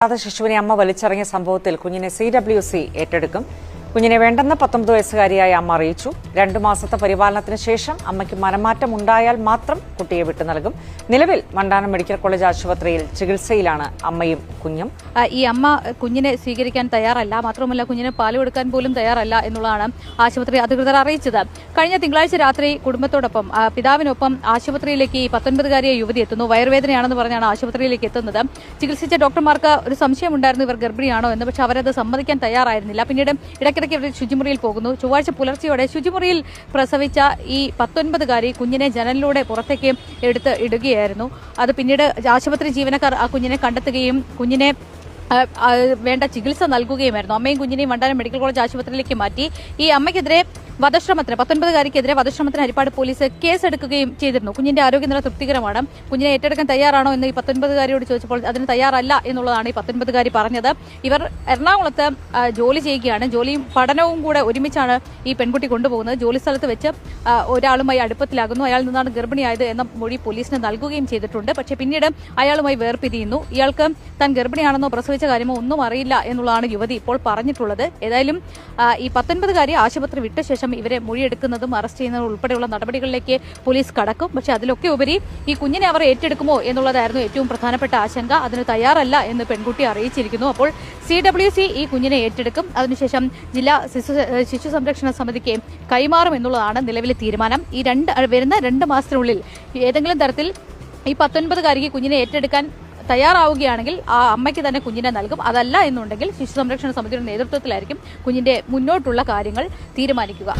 ശിശുവിനെ അമ്മ വലിച്ചെറിഞ്ഞ സംഭവത്തിൽ കുഞ്ഞിനെ CWC ഏറ്റെടുക്കും. കുഞ്ഞിനെ വേണ്ടെന്ന് 19 വയസ്സുകാരിയായ അമ്മ അറിയിച്ചു. 2 മാസത്തെ പരിപാലനത്തിന് ശേഷം അമ്മയ്ക്ക് മനമാറ്റം ഉണ്ടായാൽ മാത്രം കുട്ടിയെ വിട്ടു നൽകും. നിലവിൽ വണ്ടാനം മെഡിക്കൽ കോളേജ് ആശുപത്രിയിൽ ചികിത്സയിലാണ് അമ്മയും കുഞ്ഞും. ഈ അമ്മ കുഞ്ഞിനെ സ്വീകരിക്കാൻ തയ്യാറല്ല, മാത്രമല്ല കുഞ്ഞിന് പാല് കൊടുക്കാൻ പോലും തയ്യാറല്ല എന്നുള്ളതാണ് ആശുപത്രി അധികൃതർ അറിയിച്ചത്. കഴിഞ്ഞ തിങ്കളാഴ്ച രാത്രി കുടുംബത്തോടൊപ്പം പിതാവിനൊപ്പം ആശുപത്രിയിലേക്ക് ഈ 19-കാരിയെ യുവതി എത്തുന്നു. വയറുവേദനയാണെന്ന് പറഞ്ഞാണ് ആശുപത്രിയിലേക്ക് എത്തുന്നത്. ചികിത്സിച്ച ഡോക്ടർമാർക്ക് ഒരു സംശയമുണ്ടായിരുന്നു ഇവർ ഗർഭിണിയാണോ എന്ന്, പക്ഷെ അവരത് സമ്മതിക്കാൻ തയ്യാറായിരുന്നില്ല. പിന്നീട് ഇടയ്ക്കിടയ്ക്ക് ഇവർ ശുചിമുറിയിൽ പോകുന്നു. ചൊവ്വാഴ്ച പുലർച്ചെയോടെ ശുചിമുറിയിൽ പ്രസവിച്ച ഈ 19-കാരി കുഞ്ഞിനെ ജനലിലൂടെ പുറത്തേക്ക് എടുത്ത് ഇടുകയായിരുന്നു. അത് പിന്നീട് ആശുപത്രി ജീവനക്കാർ ആ കുഞ്ഞിനെ കണ്ടെത്തുകയും കുഞ്ഞിനെ വേണ്ട ചികിത്സ നൽകുകയുമായിരുന്നു. അമ്മയും കുഞ്ഞിനെയും വണ്ടാനം മെഡിക്കൽ കോളേജ് ആശുപത്രിയിലേക്ക് മാറ്റി. ഈ അമ്മയ്ക്കെതിരെ വധശ്രമത്തിന് 19-കാരിക്കെതിരെ വധശ്രമത്തിന് ഹരിപ്പാട് പോലീസ് കേസെടുക്കുകയും ചെയ്തിരുന്നു. കുഞ്ഞിന്റെ ആരോഗ്യനില തൃപ്തികരമാണ്. കുഞ്ഞിനെ ഏറ്റെടുക്കാൻ തയ്യാറാണോ എന്ന് ഈ 19-കാരിയോട് ചോദിച്ചപ്പോൾ അതിന് തയ്യാറല്ല എന്നുള്ളതാണ് ഈ 19-കാരി പറഞ്ഞത്. ഇവർ എറണാകുളത്ത് ജോലി ചെയ്യുകയാണ്. ജോലിയും പഠനവും കൂടെ ഒരുമിച്ചാണ് ഈ പെൺകുട്ടി കൊണ്ടുപോകുന്നത്. ജോലി സ്ഥലത്ത് വെച്ച് ഒരാളുമായി അടുപ്പത്തിലാകുന്നു. അയാൾ നിന്നാണ് ഗർഭിണിയായത് എന്ന മൊഴി പോലീസിന് നൽകുകയും ചെയ്തിട്ടുണ്ട്. പക്ഷേ പിന്നീട് അയാളുമായി വേർപിരിയുന്നു. ഇയാൾക്ക് താൻ ഗർഭിണിയാണെന്നോ പ്രസവിച്ച കാര്യമോ ഒന്നും അറിയില്ല എന്നുള്ളതാണ് യുവതി ഇപ്പോൾ പറഞ്ഞിട്ടുള്ളത്. ഏതായാലും ഈ 19-കാരി ആശുപത്രി വിട്ട ശേഷം ഇവരെ മൊഴിയെടുക്കുന്നതും അറസ്റ്റ് ചെയ്യുന്നതും ഉൾപ്പെടെയുള്ള നടപടികളിലേക്ക് പോലീസ് കടക്കും. പക്ഷെ അതിലൊക്കെ ഉപരി ഈ കുഞ്ഞിനെ അവർ ഏറ്റെടുക്കുമോ എന്നുള്ളതായിരുന്നു ഏറ്റവും പ്രധാനപ്പെട്ട ആശങ്ക. അതിന് തയ്യാറല്ല എന്ന് പെൺകുട്ടി അറിയിച്ചിരിക്കുന്നു. അപ്പോൾ CWC ഈ കുഞ്ഞിനെ ഏറ്റെടുക്കും. അതിനുശേഷം ജില്ലാ ശിശു സംരക്ഷണ സമിതിക്ക് കൈമാറും എന്നുള്ളതാണ് നിലവിലെ തീരുമാനം. ഈ വരുന്ന 2 മാസത്തിനുള്ളിൽ ഏതെങ്കിലും തരത്തിൽ ഈ 19-കാരിക്ക് കുഞ്ഞിനെ ഏറ്റെടുക്കാൻ തയ്യാറാവുകയാണെങ്കിൽ ആ അമ്മയ്ക്ക് തന്നെ കുഞ്ഞിനെ നൽകും. അതല്ല എന്നുണ്ടെങ്കിൽ ശിശു സംരക്ഷണ സമിതിയുടെ നേതൃത്വത്തിലായിരിക്കും കുഞ്ഞിന്റെ മുന്നോട്ടുള്ള കാര്യങ്ങൾ തീരുമാനിക്കുക.